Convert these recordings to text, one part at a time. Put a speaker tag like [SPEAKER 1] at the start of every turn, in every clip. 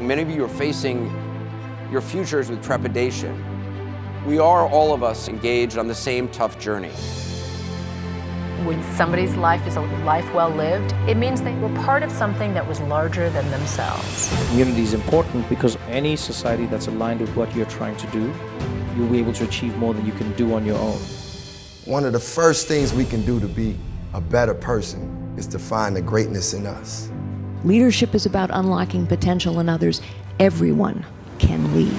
[SPEAKER 1] Many of you are facing your futures with trepidation. We are, all of us, engaged on the same tough journey.
[SPEAKER 2] When somebody's life is a life well lived, it means they were part of something that was larger than themselves.
[SPEAKER 3] Community is important because any society that's aligned with what you're trying to do, you'll be able to achieve more than you can do on your own.
[SPEAKER 4] One of the first things we can do to be a better person is to find the greatness in us.
[SPEAKER 5] Leadership is about unlocking potential in others. Everyone can lead.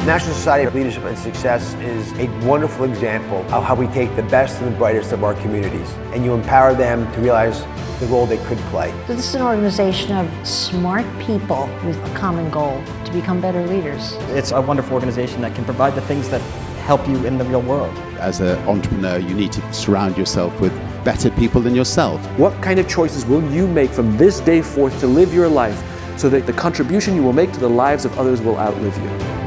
[SPEAKER 6] National Society of Leadership and Success is a wonderful example of how we take the best and the brightest of our communities and you empower them to realize the role they could play.
[SPEAKER 7] This is an organization of smart people with a common goal to become better leaders.
[SPEAKER 8] It's a wonderful organization that can provide the things that help you in the real world.
[SPEAKER 9] As an entrepreneur, you need to surround yourself with better people than yourself.
[SPEAKER 10] What kind of choices will you make from this day forth to live your life so that the contribution you will make to the lives of others will outlive you?